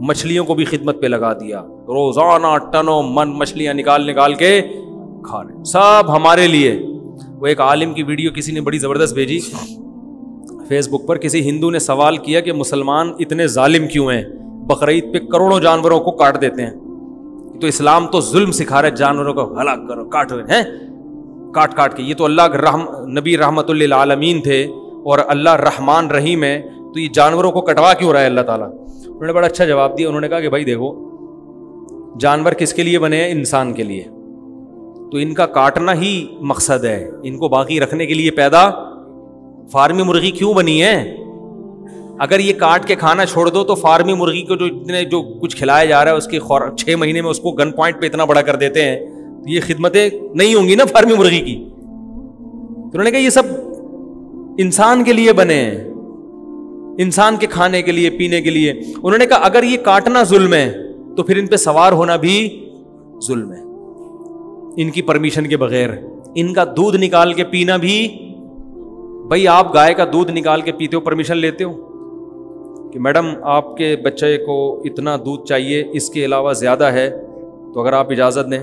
مچھلیوں کو بھی خدمت پہ لگا دیا, روزانہ ٹنوں من مچھلیاں نکال کے کھا رہے, سب ہمارے لیے. وہ ایک عالم کی ویڈیو کسی نے بڑی زبردست بھیجی فیس بک پر. کسی ہندو نے سوال کیا کہ مسلمان اتنے ظالم کیوں ہیں, بقرعید پہ کروڑوں جانوروں کو کاٹ دیتے ہیں, تو اسلام تو ظلم سکھا رہا ہے, جانوروں کو ہلاک کرو, کاٹو ہیں کاٹ کے. یہ تو اللہ نبی رحمت للعالمین تھے اور اللہ رحمان رحیم ہے, تو یہ جانوروں کو کٹوا کیوں رہا ہے اللہ تعالیٰ؟ انہوں نے بڑا اچھا جواب دیا. انہوں نے کہا کہ بھائی دیکھو, جانور کس کے لیے بنے ہیں؟ انسان کے لیے. تو ان کا کاٹنا ہی مقصد ہے, ان کو باقی رکھنے کے لیے پیدا فارمی مرغی کیوں بنی ہے؟ اگر یہ کاٹ کے کھانا چھوڑ دو تو فارمی مرغی کو جو کچھ کھلایا جا رہا ہے اس کے 6 مہینے میں اس کو گن پوائنٹ پہ اتنا بڑا کر دیتے ہیں, تو یہ خدمتیں نہیں ہوں گی نا فارمی مرغی کی. انہوں نے کہا یہ سب انسان کے لیے بنے ہیں, انسان کے کھانے کے لیے پینے کے لیے. انہوں نے کہا اگر یہ کاٹنا ظلم ہے تو پھر ان پہ سوار ہونا بھی ظلم ہے, ان کی پرمیشن کے بغیر. ان کا دودھ نکال کے پینا بھی, بھائی آپ گائے کا دودھ نکال کے پیتے ہو, پرمیشن لیتے ہو کہ میڈم آپ کے بچے کو اتنا دودھ چاہیے, اس کے علاوہ زیادہ ہے تو اگر آپ اجازت دیں؟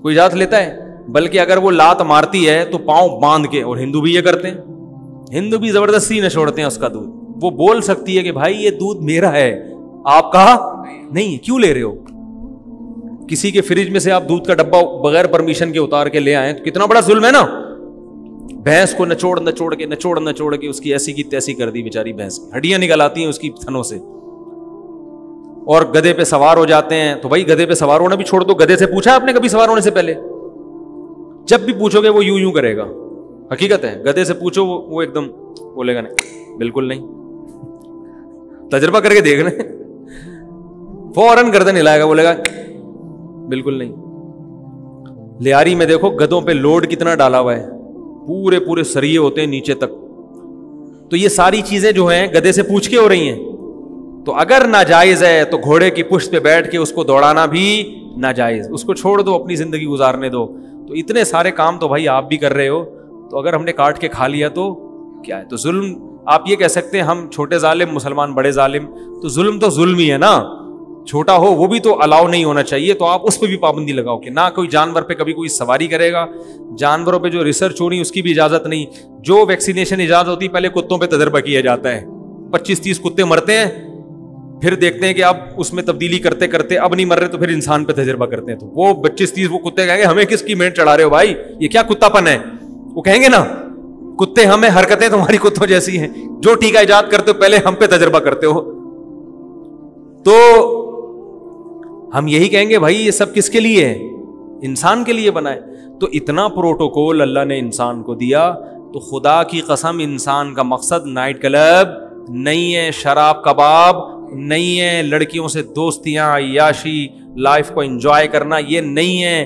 کوئی اجازت لیتا ہے؟ بلکہ اگر وہ لات مارتی ہے تو پاؤں باندھ کے, اور ہندو بھی یہ کرتے ہیں, ہندو بھی زبردستی نہ چھوڑتے ہیں اس کا دودھ. وہ بول سکتی ہے کہ بھائی یہ دودھ میرا ہے, آپ کا نہیں, کیوں لے رہے ہو؟ کسی کے فریج میں سے آپ دودھ کا ڈبہ بغیر پرمیشن کے اتار کے لے آئے تو کتنا بڑا ظلم ہے نا. بھینس کو نچوڑ کے اس کی ایسی کی تیسی کر دی بیچاری بھینس کی, ہڈیاں نکل آتی ہیں اس کی تھنوں سے. اور گدھے پہ سوار ہو جاتے ہیں, تو بھائی گدھے پہ سوار ہونا بھی چھوڑ دو. گدھے سے پوچھا آپ نے کبھی سوار ہونے سے پہلے؟ جب بھی پوچھو گے وہ یوں کرے گا, حقیقت ہے. گدھے سے پوچھو وہ ایک دم بولے گا نہیں, بالکل نہیں. تجربہ کر کے دیکھ لیں, فوراً گردن ہلائے گا, بولے گا بالکل نہیں. لیاری میں دیکھو گدھوں پہ لوڈ کتنا ڈالا ہوا ہے, پورے سریے ہوتے ہیں نیچے تک. تو یہ ساری چیزیں جو ہیں گدھے سے پوچھ کے ہو رہی ہیں. تو اگر ناجائز ہے تو گھوڑے کی پشت پہ بیٹھ کے اس کو دوڑانا بھی ناجائز. اس کو چھوڑ دو, اپنی زندگی گزارنے دو. تو اتنے سارے کام تو بھائی آپ بھی کر رہے ہو, تو اگر ہم نے کاٹ کے کھا لیا تو کیا ہے؟ تو ظلم. آپ یہ کہہ سکتے ہیں ہم چھوٹے ظالم, مسلمان بڑے ظالم, تو ظلم ہی ہے نا. چھوٹا ہو وہ بھی تو الاؤ نہیں ہونا چاہیے, تو آپ اس پہ بھی پابندی لگاؤ کہ نہ کوئی جانور پہ کبھی کوئی سواری کرے گا. جانوروں پہ جو ریسرچ ہونی اس کی بھی اجازت نہیں. جو ویکسینیشن اجازت ہوتی ہے پہلے کتوں پہ تجربہ کیا جاتا ہے, 25-30 کتے مرتے ہیں, پھر دیکھتے ہیں کہ اب اس میں تبدیلی کرتے کرتے اب نہیں مر رہے تو پھر انسان پہ تجربہ کرتے ہیں. تو وہ 25-30 وہ کتے کہیں گے ہمیں کس کی مینٹ چڑھا رہے ہو بھائی, یہ کیا کتا پن ہے؟ وہ کہیں گے نا کتے ہمیں, حرکتیں تمہاری کتوں جیسی ہیں, جو ٹیکا ایجاد کرتے ہو پہلے ہم پہ تجربہ کرتے ہو. تو ہم یہی کہیں گے بھائی یہ سب کس کے لیے ہے؟ انسان کے لیے بنا ہے. تو اتنا پروٹوکول اللہ نے انسان کو دیا. تو خدا کی قسم انسان کا مقصد نائٹ کلب نہیں ہے, شراب کباب نہیں ہے, لڑکیوں سے دوستیاں, عیاشی, لائف کو انجوائے کرنا یہ نہیں ہے.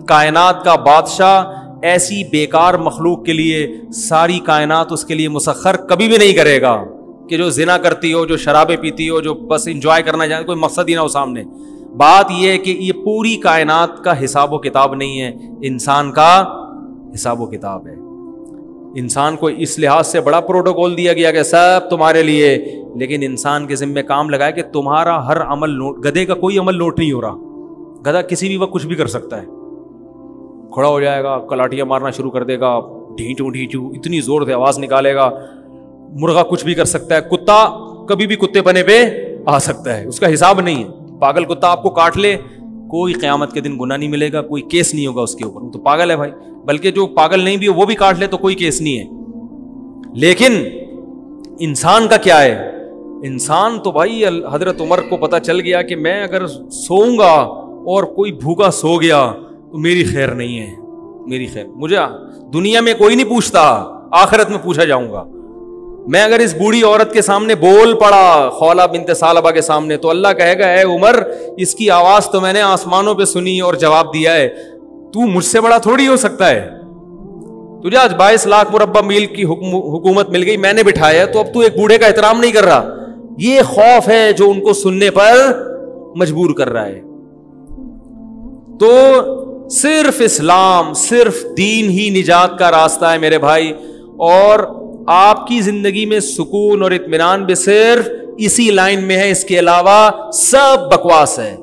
کائنات کا بادشاہ ایسی بیکار مخلوق کے لیے ساری کائنات اس کے لیے مسخر کبھی بھی نہیں کرے گا کہ جو زنا کرتی ہو, جو شرابیں پیتی ہو, جو بس انجوائے کرنا چاہے, کوئی مقصد ہی نہ ہو سامنے. بات یہ ہے کہ یہ پوری کائنات کا حساب و کتاب نہیں ہے, انسان کا حساب و کتاب ہے. انسان کو اس لحاظ سے بڑا پروٹوکول دیا گیا کہ سب تمہارے لیے, لیکن انسان کے ذمہ کام لگایا کہ تمہارا ہر عمل نوٹ. گدھے کا کوئی عمل نوٹ نہیں ہو رہا. گدھا کسی بھی وقت کچھ بھی کر سکتا ہے, کھڑا ہو جائے گا, کلاٹیاں مارنا شروع کر دے گا, ڈھینچو اتنی زور سے آواز نکالے گا. مرغا کچھ بھی کر سکتا ہے, کتا کبھی بھی کتے پنے پہ آ سکتا ہے, اس کا حساب نہیں ہے. پاگل کتا آپ کو کاٹ لے, کوئی قیامت کے دن گناہ نہیں ملے گا, کوئی کیس نہیں ہوگا اس کے اوپر, وہ تو پاگل ہے بھائی. بلکہ جو پاگل نہیں بھی ہو وہ بھی کاٹ لے تو کوئی کیس نہیں ہے. لیکن انسان کا کیا ہے؟ انسان تو بھائی حضرت عمر کو پتا چل گیا کہ میں اگر سوؤں گا اور کوئی بھوکا سو گیا تو میری خیر نہیں ہے, میری خیر. مجھے دنیا میں کوئی نہیں پوچھتا, آخرت میں پوچھا جاؤں گا. میں اگر اس بوڑھی عورت کے سامنے بول پڑا, خولہ بنت ثعلبہ کے سامنے, تو اللہ کہے گا اے عمر اس کی آواز تو میں نے آسمانوں پہ سنی اور جواب دیا ہے, تو مجھ سے بڑا تھوڑی ہو سکتا ہے. تجھے آج 22 لاکھ مربع میل کی حکومت مل گئی, میں نے بٹھایا, تو اب تو ایک بوڑھے کا احترام نہیں کر رہا. یہ خوف ہے جو ان کو سننے پر مجبور کر رہا ہے. تو صرف اسلام, صرف دین ہی نجات کا راستہ ہے میرے بھائی. اور آپ کی زندگی میں سکون اور اطمینان بھی صرف اسی لائن میں ہے, اس کے علاوہ سب بکواس ہے.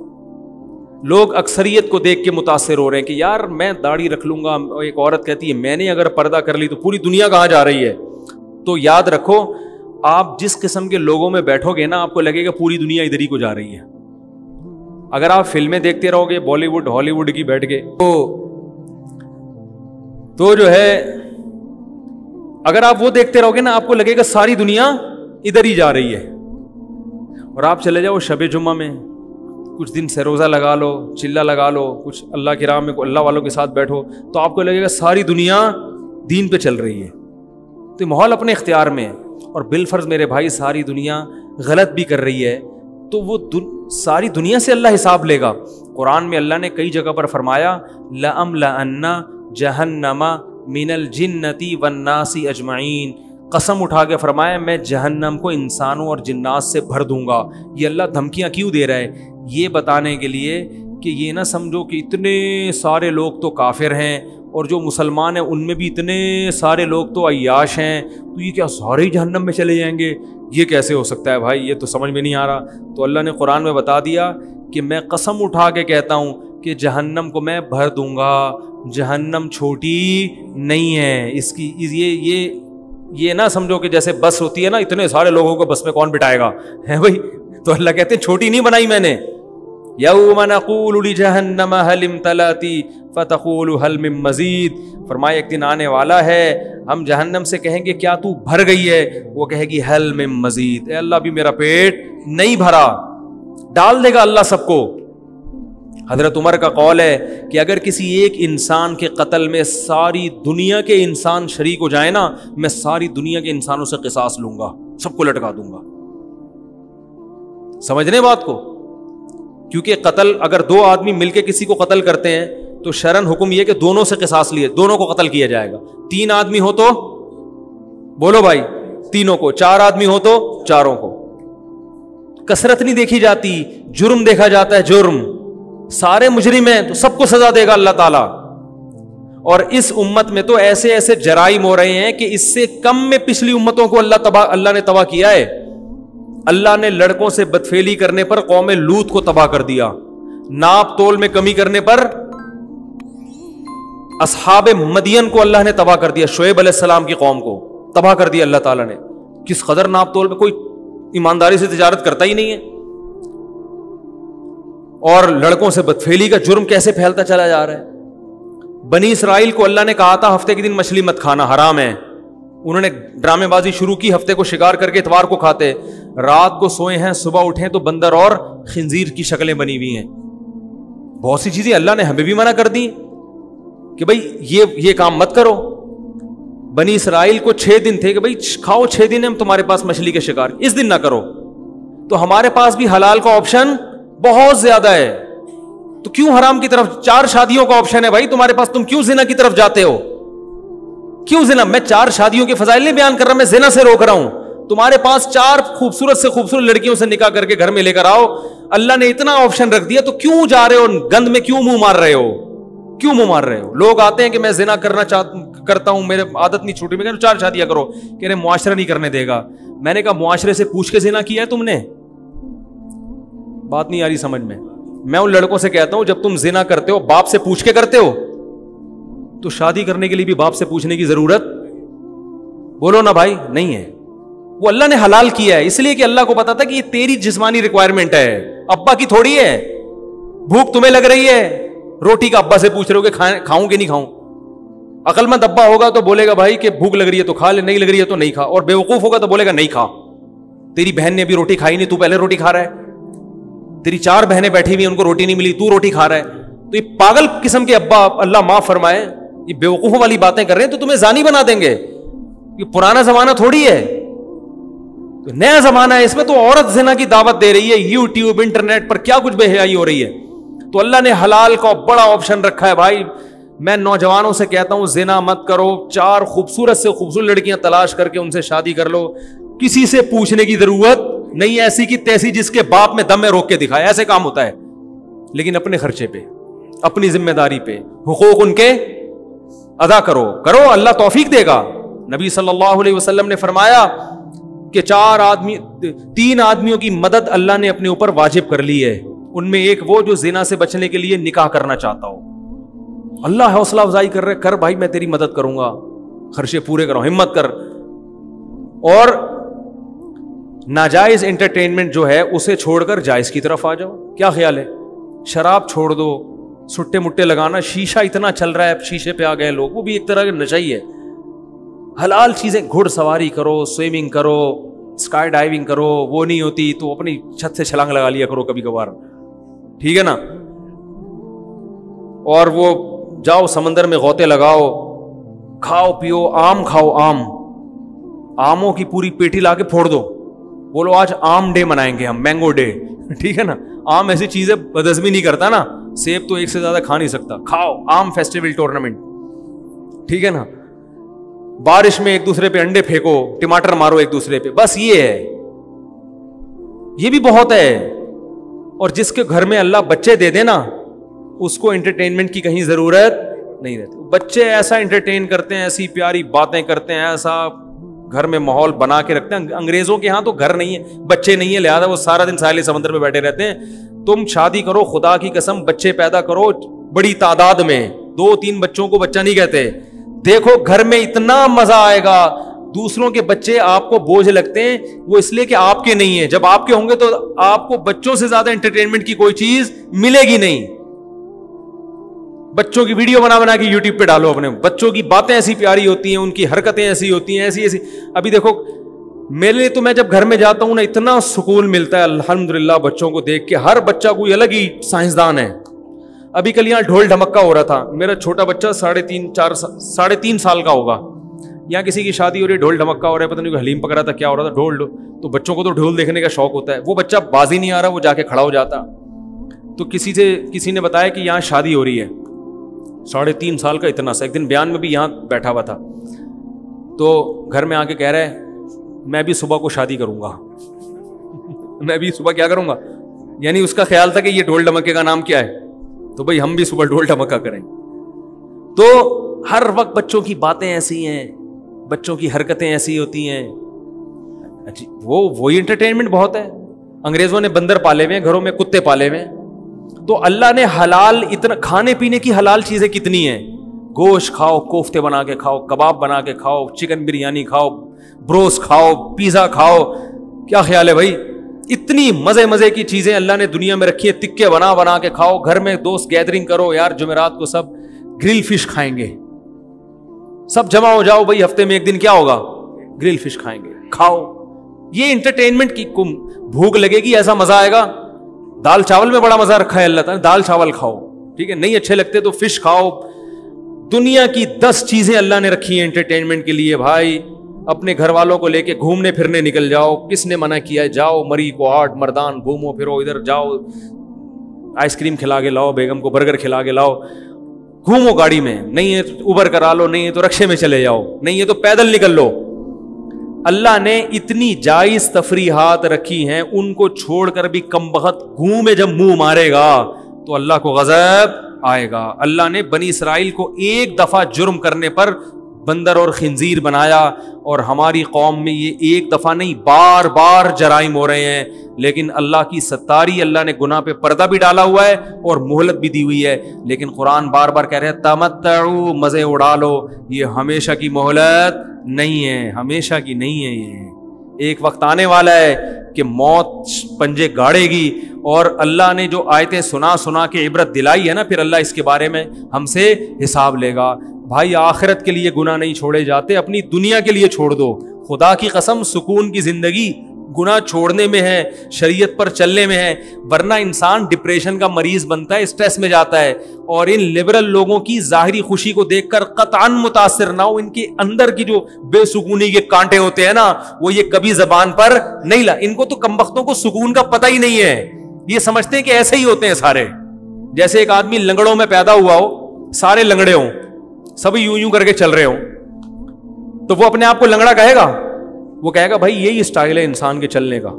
لوگ اکثریت کو دیکھ کے متاثر ہو رہے ہیں کہ یار میں داڑھی رکھ لوں گا. ایک عورت کہتی ہے میں نے اگر پردہ کر لی تو پوری دنیا کہاں جا رہی ہے. تو یاد رکھو, آپ جس قسم کے لوگوں میں بیٹھو گے نا, آپ کو لگے گا پوری دنیا ادھر ہی کو جا رہی ہے. اگر آپ فلمیں دیکھتے رہو گے بالی ووڈ ہالی ووڈ کی بیٹھ کے, تو جو ہے اگر آپ وہ دیکھتے رہو گے نا, آپ کو لگے گا ساری دنیا ادھر ہی جا رہی ہے. اور آپ چلے جاؤ شب جمعہ میں, کچھ دن سے روزہ لگا لو, چلہ لگا لو, کچھ اللہ کی راہ میں اللہ والوں کے ساتھ بیٹھو, تو آپ کو لگے گا ساری دنیا دین پہ چل رہی ہے. تو یہ ماحول اپنے اختیار میں ہے. اور بالفرض میرے بھائی ساری دنیا غلط بھی کر رہی ہے تو وہ ساری دنیا سے اللہ حساب لے گا. قرآن میں اللہ نے کئی جگہ پر فرمایا لَأَمْلَأَنَّ جَهَنَّمَ مِنَ الْجِنَّةِ وَالنَّاسِ أَجْمَعِينَ, قسم اٹھا کے فرمایا میں جہنم کو انسانوں اور جنات سے بھر دوں گا. یہ اللہ دھمکیاں کیوں دے رہا ہے؟ یہ بتانے کے لیے کہ یہ نہ سمجھو کہ اتنے سارے لوگ تو کافر ہیں اور جو مسلمان ہیں ان میں بھی اتنے سارے لوگ تو عیاش ہیں, تو یہ کیا سارے ہی جہنم میں چلے جائیں گے؟ یہ کیسے ہو سکتا ہے بھائی, یہ تو سمجھ میں نہیں آ رہا. تو اللہ نے قرآن میں بتا دیا کہ میں قسم اٹھا کے کہتا ہوں کہ جہنم کو میں بھر دوں گا. جہنم چھوٹی نہیں ہے. اس کی یہ نہ سمجھو کہ جیسے بس ہوتی ہے نا, اتنے سارے لوگوں کو بس میں کون بٹھائے گا ہے بھائی. تو اللہ کہتے ہیں چھوٹی نہیں بنائی میں نے. یوم نقول لجہنم هل امتلأت فتقول هل من مزید, فرمایا ایک دن آنے والا ہے ہم جہنم سے کہیں گے کیا تو بھر گئی ہے, وہ کہے گی هل من مزید, اے اللہ بھی میرا پیٹ نہیں بھرا. ڈال دے گا اللہ سب کو. حضرت عمر کا قول ہے کہ اگر کسی ایک انسان کے قتل میں ساری دنیا کے انسان شریک ہو جائیں نا, میں ساری دنیا کے انسانوں سے قصاص لوں گا, سب کو لٹکا دوں گا. سمجھنے بات کو, کیونکہ قتل اگر دو آدمی مل کے کسی کو قتل کرتے ہیں تو شرعن حکم یہ کہ دونوں سے قصاص لیے, دونوں کو قتل کیا جائے گا. 3 آدمی ہو تو بولو بھائی تینوں کو, 4 آدمی ہو تو چاروں کو. کثرت نہیں دیکھی جاتی, جرم دیکھا جاتا ہے. جرم سارے مجرم ہیں تو سب کو سزا دے گا اللہ تعالیٰ. اور اس امت میں تو ایسے ایسے جرائم ہو رہے ہیں کہ اس سے کم میں پچھلی امتوں کو اللہ نے تباہ کیا ہے. اللہ نے لڑکوں سے بدفعلی کرنے پر قوم لوط کو تباہ کر دیا. ناپ تول میں کمی کرنے پر اصحاب مدین کو اللہ نے تباہ کر دیا. شعیب علیہ السلام کی قوم کو تباہ کر دیا اللہ تعالیٰ نے. کس قدر ناپ تول میں کوئی ایمانداری سے تجارت کرتا ہی نہیں ہے. اور لڑکوں سے بدفعلی کا جرم کیسے پھیلتا چلا جا رہا ہے. بنی اسرائیل کو اللہ نے کہا تھا ہفتے کے دن مچھلی مت کھانا, حرام ہے. انہوں نے ڈرامے بازی شروع کی, ہفتے کو شکار کر کے اتوار کو کھاتے. رات کو سوئے ہیں, صبح اٹھیں تو بندر اور خنزیر کی شکلیں بنی ہوئی ہیں. بہت سی چیزیں اللہ نے ہمیں بھی منع کر دی کہ بھائی یہ کام مت کرو. بنی اسرائیل کو 6 دن تھے کہ بھائی کھاؤ, 6 دن ہم تمہارے پاس مچھلی کے شکار, اس دن نہ کرو. تو ہمارے پاس بھی حلال کا آپشن بہت زیادہ ہے, تو کیوں حرام کی طرف؟ 4 شادیوں کا آپشن ہے بھائی تمہارے پاس, تم کیوں زنا کی طرف جاتے ہو؟ کیوں زنا؟ میں 4 شادیوں کے فضائل نہیں بیان کر رہا, میں زنا سے روک رہا ہوں. تمہارے پاس 4 خوبصورت سے خوبصورت لڑکیوں سے نکاح کر کے گھر میں لے کر آؤ. اللہ نے اتنا آپشن رکھ دیا, تو کیوں جا رہے ہو گند میں, کیوں منہ مار رہے ہو؟ کیوں منہ مار رہے ہو؟ لوگ آتے ہیں کہ میں زنا کرتا ہوں, میرے عادت نہیں چھوٹی. میں کہہ رہا ہوں 4 شادیاں کرو, کہہ رہے معاشرہ نہیں کرنے دے گا. میں نے کہا معاشرے سے پوچھ کے زنا کیا ہے تم نے؟ بات نہیں آ رہی سمجھ میں. میں ان لڑکوں سے کہتا ہوں جب تم زنا کرتے ہو باپ سے پوچھ کے کرتے ہو, تو شادی کرنے کے لیے بھی باپ سے پوچھنے کی ضرورت بولو نا بھائی نہیں ہے. وہ اللہ نے حلال کیا ہے اس لیے کہ اللہ کو پتا تھا کہ یہ تیری جسمانی ریکوائرمنٹ ہے, ابا کی تھوڑی ہے. بھوک تمہیں لگ رہی ہے, روٹی کا ابا سے پوچھ رہے ہو کہ کھاؤں کہ نہیں کھاؤں. عقل مند ابا ہوگا تو بولے گا بھائی کہ بھوک لگ رہی ہے تو کھا لے, نہیں لگ رہی ہے تو نہیں کھا. اور بے وقوف ہوگا تو بولے گا نہیں کھا, تیری بہن نے ابھی روٹی کھائی نہیں, تو پہلے روٹی کھا رہا ہے. تیری 4 بہنیں بیٹھی ہوئی, ان کو روٹی نہیں ملی, تو روٹی کھا رہا ہے. تو یہ پاگل قسم کے ابا, اللہ معاف فرمائے, یہ بے وقوفوں والی باتیں کر رہے ہیں تو تمہیں زانی بنا دیں گے. یہ پرانا زمانہ تھوڑی ہے, تو نیا زمانہ ہے. اس میں تو عورت زنا کی دعوت دے رہی ہے, یوٹیوب انٹرنیٹ پر کیا کچھ بے حیائی ہو رہی ہے. تو اللہ نے حلال کا بڑا آپشن رکھا ہے بھائی. میں نوجوانوں سے کہتا ہوں زنا مت کرو, 4 خوبصورت سے خوبصورت لڑکیاں تلاش کر کے ان سے شادی کر لو, کسی سے پوچھنے کی ضرورت نہیں. ایسی کی تیسی جس کے باپ میں دم میں روک کے دکھائے, ایسے کام ہوتا ہے. لیکن اپنے خرچے پہ, اپنی ذمہ داری پہ, حقوق ان کے ادا کرو, اللہ توفیق دے گا. نبی صلی اللہ علیہ وسلم نے فرمایا کہ 3 آدمیوں کی مدد اللہ نے اپنے اوپر واجب کر لی ہے. ان میں ایک وہ جو زنا سے بچنے کے لیے نکاح کرنا چاہتا ہو. اللہ حوصلہ افزائی کر رہے, کر بھائی میں تیری مدد کروں گا, خرچے پورے کرو, ہمت کر. اور ناجائز انٹرٹینمنٹ جو ہے اسے چھوڑ کر جائز کی طرف آ جاؤ. کیا خیال ہے؟ شراب چھوڑ دو, سٹے مٹے لگانا, شیشہ اتنا چل رہا ہے, شیشے پہ آ گئے لوگ, وہ بھی ایک طرح کا نشہ ہی ہے. حلال چیزیں, گھڑ سواری کرو, سوئمنگ کرو, اسکائی ڈائیونگ کرو, وہ نہیں ہوتی تو اپنی چھت سے چھلانگ لگا لیا کرو کبھی کبھار, ٹھیک ہے نا. اور وہ جاؤ سمندر میں غوطے لگاؤ, کھاؤ پیو, آم کھاؤ, آموں کی پوری پیٹی لا کے پھوڑ دو, بولو آج آم ڈے منائیں گے ہم, مینگو ڈے, ٹھیک ہے نا. آم ایسی چیز ہے بدہضمی نہیں کرتا نا, سیب تو ایک سے زیادہ کھا نہیں سکتا, کھاؤ, آم فیسٹیول ٹورنامنٹ, ٹھیک ہے نا. بارش میں ایک دوسرے پہ انڈے پھینکو, ٹماٹر مارو ایک دوسرے پہ, بس یہ ہے, یہ بھی بہت ہے. اور جس کے گھر میں اللہ بچے دے دے نا, اس کو انٹرٹینمنٹ کی کہیں ضرورت نہیں رہتی. بچے ایسا انٹرٹین کرتے ہیں, ایسی پیاری باتیں کرتے ہیں, ایسا گھر میں ماحول بنا کے رکھتے ہیں. انگریزوں کے ہاں تو گھر نہیں ہے, بچے نہیں ہے, لہذا وہ سارا دن ساحل سمندر پہ بیٹھے رہتے ہیں. تم شادی کرو, خدا کی قسم بچے پیدا کرو بڑی تعداد میں, 2-3 بچوں کو بچہ نہیں کہتے. دیکھو گھر میں اتنا مزہ آئے گا. دوسروں کے بچے آپ کو بوجھ لگتے ہیں, وہ اس لیے کہ آپ کے نہیں ہیں. جب آپ کے ہوں گے تو آپ کو بچوں سے زیادہ انٹرٹینمنٹ کی کوئی چیز ملے گی نہیں. بچوں کی ویڈیو بنا بنا کے یوٹیوب پہ ڈالو اپنے, بچوں کی باتیں ایسی پیاری ہوتی ہیں, ان کی حرکتیں ایسی ہوتی ہیں, ایسی. ابھی دیکھو میرے لیے تو, میں جب گھر میں جاتا ہوں نا, اتنا سکون ملتا ہے الحمدللہ بچوں کو دیکھ کے. ہر بچہ کوئی الگ ہی سائنسدان ہے. ابھی کل یہاں ڈھول ڈھمکا ہو رہا تھا, میرا چھوٹا بچہ 3.5 سال کا ہوگا, یہاں کسی کی شادی ہو رہی ہے, ڈھول ڈھمکا ہو رہا ہے, پتہ نہیں کوئی حلیم پکڑا تھا, کیا ہو رہا تھا, ڈھول. تو بچوں کو تو ڈھول دیکھنے کا شوق ہوتا ہے. وہ بچہ بازی نہیں آ رہا, وہ جا کے کھڑا ہو جاتا. تو کسی نے بتایا کہ یہاں شادی ہو رہی ہے, 3.5 سال کا اتنا سا. ایک دن بیان میں بھی یہاں بیٹھا ہوا تھا, تو گھر میں آ کے کہہ رہا ہے میں بھی صبح کو شادی کروں گا. میں بھی صبح کیا کروں گا, یعنی اس کا خیال تھا کہ یہ ڈھول ڈھمکے کا نام کیا ہے, تو بھائی ہم بھی صبح ڈھول ڈھمکا کریں. تو ہر وقت بچوں کی باتیں ایسی ہیں, بچوں کی حرکتیں ایسی ہوتی ہیں, وہی انٹرٹینمنٹ بہت ہے. انگریزوں نے بندر پالے ہوئے ہیں گھروں میں, کتے پالے ہوئے ہیں, تو اللہ نے حلال اتنا, کھانے پینے کی حلال چیزیں کتنی ہیں. گوشت کھاؤ, کوفتے بنا کے کھاؤ, کباب بنا کے کھاؤ, چکن بریانی کھاؤ, بروس کھاؤ, پیزا کھاؤ. کیا خیال ہے بھائی؟ اتنی مزے کی چیزیں اللہ نے دنیا میں رکھی ہے. تکے بنا بنا کے کھاؤ. گھر میں دوست گیدرنگ کرو, یار جمعرات کو سب گرل فش کھائیں گے, سب جمع ہو جاؤ بھائی, ہفتے میں ایک دن کیا ہوگا, گرل فش کھائیں گے, کھاؤ. یہ انٹرٹینمنٹ کی بھوک لگے گی, ایسا مزہ آئے گا. دال چاول میں بڑا مزہ رکھا ہے اللہ تعالیٰ, دال چاول کھاؤ, ٹھیک ہے. نہیں اچھے لگتے تو فش کھاؤ. دنیا کی 10 چیزیں اللہ نے رکھی ہیں انٹرٹینمنٹ کے لیے. بھائی اپنے گھر والوں کو لے کے گھومنے پھرنے نکل جاؤ. کس نے منع کیا ہے؟ جاؤ, مری کو آٹ مردان گھومو پھرو, ادھر جاؤ, آئس کریم کھلا کے لاؤ, بیگم کو برگر کھلا کے لاؤ, گھومو گاڑی میں. نہیں ہے تو اوبر کرا لو, نہیں ہے تو رکشے میں چلے جاؤ, نہیں ہے تو پیدل نکل لو. اللہ نے اتنی جائز تفریحات رکھی ہیں, ان کو چھوڑ کر بھی کم بخت گھومے جب منہ مارے گا تو اللہ کو غضب آئے گا. اللہ نے بنی اسرائیل کو ایک دفعہ جرم کرنے پر بندر اور خنزیر بنایا, اور ہماری قوم میں یہ ایک دفعہ نہیں بار بار جرائم ہو رہے ہیں. لیکن اللہ کی ستاری, اللہ نے گناہ پہ پردہ بھی ڈالا ہوا ہے اور مہلت بھی دی ہوئی ہے. لیکن قرآن بار بار کہہ رہے ہیں تمتعوا, مزے اڑا لو. یہ ہمیشہ کی مہلت نہیں ہے, ہمیشہ کی نہیں ہے. یہ ایک وقت آنے والا ہے کہ موت پنجے گاڑے گی, اور اللہ نے جو آیتیں سنا کے عبرت دلائی ہے نا, پھر اللہ اس کے بارے میں ہم سے حساب لے گا. بھائی آخرت کے لیے گناہ نہیں چھوڑے جاتے, اپنی دنیا کے لیے چھوڑ دو. خدا کی قسم سکون کی زندگی گناہ چھوڑنے میں ہے, شریعت پر چلنے میں ہے. ورنہ انسان ڈپریشن کا مریض بنتا ہے, اسٹریس میں جاتا ہے. اور ان لبرل لوگوں کی ظاہری خوشی کو دیکھ کر قطعاً متاثر نہ ہو. ان کے اندر کی جو بے سکونی کے کانٹے ہوتے ہیں نا, وہ یہ کبھی زبان پر نہیں لا. ان کو تو کمبختوں کو سکون کا پتہ ہی نہیں ہے. یہ سمجھتے ہیں کہ ایسے ہی ہوتے ہیں سارے. جیسے ایک آدمی لنگڑوں میں پیدا ہوا ہو, سارے لنگڑے ہوں, سبھی یوں کر کے چل رہے ہوں, تو وہ اپنے آپ کو لنگڑا کہے گا؟ وہ کہے گا بھائی یہی اسٹائل ہے انسان کے چلنے کا,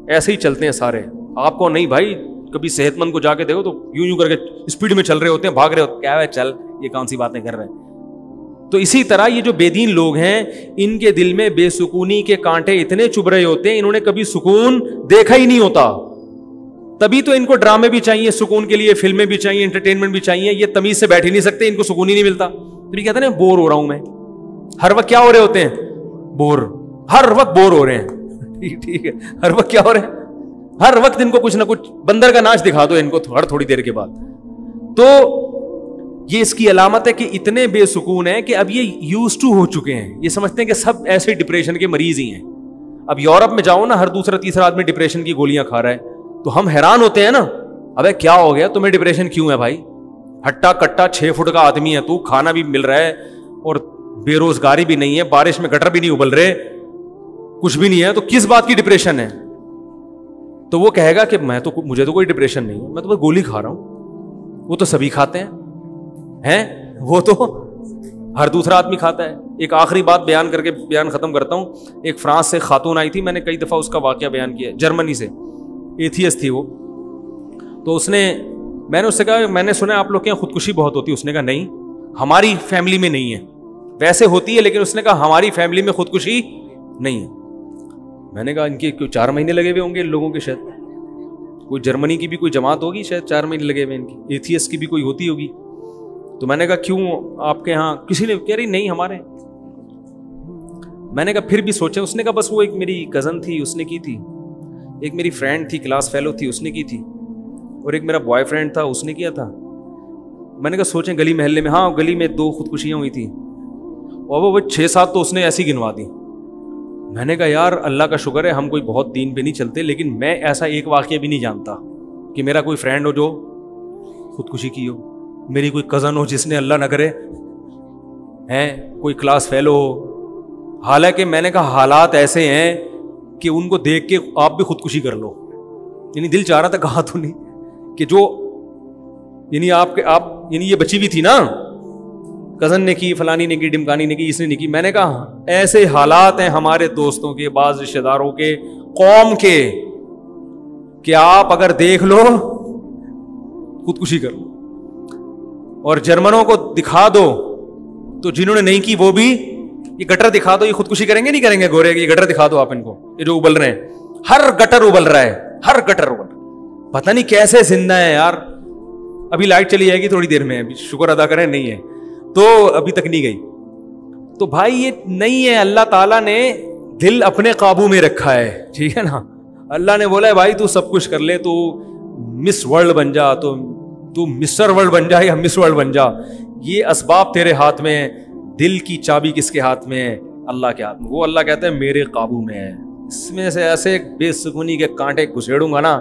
ایسے ہی چلتے ہیں سارے. آپ کو نہیں بھائی, کبھی صحت مند کو جا کے دیکھو تو یوں کر کے اسپیڈ میں چل رہے ہوتے ہیں, بھاگ رہے ہوتے ہیں. کیا ہے چل, یہ کون سی باتیں کر رہے ہیں. تو اسی طرح یہ جو بے دین لوگ ہیں ان کے دل میں بے سکونی کے کانٹے اتنے چبھ رہے ہوتے ہیں, انہوں نے کبھی سکون دیکھا ہی نہیں ہوتا. تبھی تو ان کو ڈرامے بھی چاہیے سکون کے لیے, فلمیں بھی چاہیے, انٹرٹینمنٹ بھی چاہیے. یہ تمیز سے بیٹھ ہی نہیں سکتے, ان کو سکون ہی نہیں ملتا. تو یہ کہتے ہیں بور ہو رہا ہوں میں. ہر وقت کیا ہو رہے ہوتے ہیں؟ بور. ہر وقت بور ہو رہے ہیں. ٹھیک ہے, ہر وقت کیا ہو رہے ہیں؟ ہر وقت ان کو کچھ نہ کچھ بندر کا ناچ دکھا دو ان کو ہر تھوڑی دیر کے بعد. تو یہ اس کی علامت ہے کہ اتنے بے سکون ہیں کہ اب یہ یوز ٹو ہو چکے ہیں. یہ سمجھتے ہیں کہ سب ایسے ڈپریشن کے مریض ہی ہیں. اب یورپ میں جاؤ نا, ہر دوسرا تیسرا آدمی ڈپریشن کی گولیاں کھا رہا ہے, تو ہم حیران ہوتے ہیں نا, ابے کیا ہو گیا تمہیں ڈپریشن کیوں ہے بھائی؟ ہٹا کٹا 6 فٹ کا آدمی ہے تو, کھانا بھی مل رہا ہے اور بے روزگاری بھی نہیں ہے, بارش میں گٹر بھی نہیں ابل رہے, کچھ بھی نہیں ہے, تو کس بات کی ڈپریشن ہے؟ تو وہ کہے گا کہ مجھے تو کوئی ڈپریشن نہیں ہے, میں تو بس گولی کھا رہا ہوں. وہ تو سبھی کھاتے ہیں, وہ تو ہر دوسرا آدمی کھاتا ہے. ایک آخری بات بیان کر کے بیان ختم کرتا ہوں. ایک فرانس سے خاتون آئی تھی, میں نے کئی دفعہ اس کا واقعہ بیان کیا, جرمنی سے, ایتھیسٹ تھی وہ. تو میں نے اس سے کہا میں نے سنا آپ لوگ کے یہاں خودکشی بہت ہوتی ہے. اس نے کہا نہیں, ہماری فیملی میں نہیں ہے. ویسے ہوتی ہے لیکن اس نے کہا ہماری فیملی میں خودکشی نہیں ہے. میں نے کہا ان کے 4 مہینے لگے ہوئے ہوں گے ان لوگوں کے, شاید کوئی جرمنی کی بھی کوئی جماعت ہوگی, شاید 4 مہینے لگے ہوئے ان کی. ایتھیسٹ کی بھی کوئی ہوتی ہوگی. تو میں نے کہا کیوں آپ کے یہاں؟ کسی نے کہہ رہی نہیں ہمارے. میں نے کہا پھر بھی سوچیں. اس نے کہا بس وہ ایک میری کزن تھی اس نے کی تھی, ایک میری فرینڈ تھی کلاس فیلو تھی اس نے کی تھی, اور ایک میرا بوائے فرینڈ تھا اس نے کیا تھا. میں نے کہا سوچیں گلی محلے میں, ہاں گلی میں 2 خودکشیاں ہوئی تھیں, اور وہ 6-7 تو اس نے ایسی گنوا دی. میں نے کہا یار اللہ کا شکر ہے ہم کوئی بہت دین پہ نہیں چلتے, لیکن میں ایسا ایک واقعہ بھی نہیں جانتا کہ میرا کوئی فرینڈ ہو جو خودکشی کی ہو, میری کوئی کزن ہو جس نے اللہ نہ کرے کوئی کلاس فیلو ہو. حالانکہ میں نے کہا حالات ایسے ہیں کہ ان کو دیکھ کے آپ بھی خودکشی کر لو. یعنی دل چاہ رہا تھا, کہا تو نہیں کہ جو یعنی آپ یعنی یہ بچی بھی تھی نا, کزن نے کی, فلانی نے کی, ڈمکانی نے کی, اس نے نہیں کی. میں نے کہا ایسے حالات ہیں ہمارے دوستوں کے, بعض رشتے داروں کے, قوم کے, کہ آپ اگر دیکھ لو خودکشی کر لو. اور جرمنوں کو دکھا دو تو جنہوں نے نہیں کی وہ بھی, یہ گٹر دکھا دو, یہ خودکشی کریں گے نہیں کریں گے گورے, یہ گٹر دکھا دو آپ ان کو, یہ جو ابل رہے ہیں, ہر گٹر ابل رہا ہے, ہر گٹر ابل, پتہ نہیں کیسے زندہ ہے یار. ابھی لائٹ چلی جائے گی تھوڑی دیر میں, ابھی شکر ادا کریں نہیں ہے, تو ابھی تک نہیں گئی. تو بھائی یہ نہیں ہے, اللہ تعالیٰ نے دل اپنے قابو میں رکھا ہے, ٹھیک ہے نا. اللہ نے بولا ہے بھائی تو سب کچھ کر لے, تو مس ورلڈ بن جا, تو مسٹر ورلڈ بن جا یا مس ورلڈ بن جا, یہ اسباب تیرے ہاتھ میں ہے. دل کی چابی کس کے ہاتھ میں ہے؟ اللہ کے ہاتھ میں. وہ اللہ کہتا ہے میرے قابو میں ہے. اس میں سے ایسے بے سکونی کے کانٹے گھسیڑوں گا نا,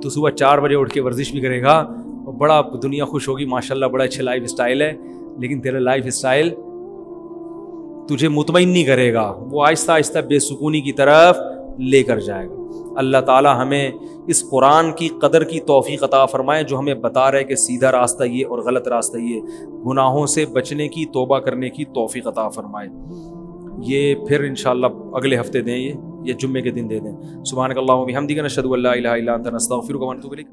تو صبح 4 بجے اٹھ کے ورزش بھی کرے گا, اور بڑا دنیا خوش ہوگی, ماشاءاللہ بڑا اچھا لائف اسٹائل ہے. لیکن تیرا لائف اسٹائل تجھے مطمئن نہیں کرے گا, وہ آہستہ آہستہ بے سکونی کی طرف لے کر جائے گا. اللہ تعالی ہمیں اس قرآن کی قدر کی توفیق عطا فرمائے, جو ہمیں بتا رہے کہ سیدھا راستہ یہ اور غلط راستہ یہ. گناہوں سے بچنے کی, توبہ کرنے کی توفیق عطا فرمائے. یہ پھر انشاءاللہ اگلے ہفتے دیں, یہ جمعے کے دن دے دیں. سبحانک اللہم و بحمدک نشہد ان لا الہ الا انت نستغفرک و نتوب الیک.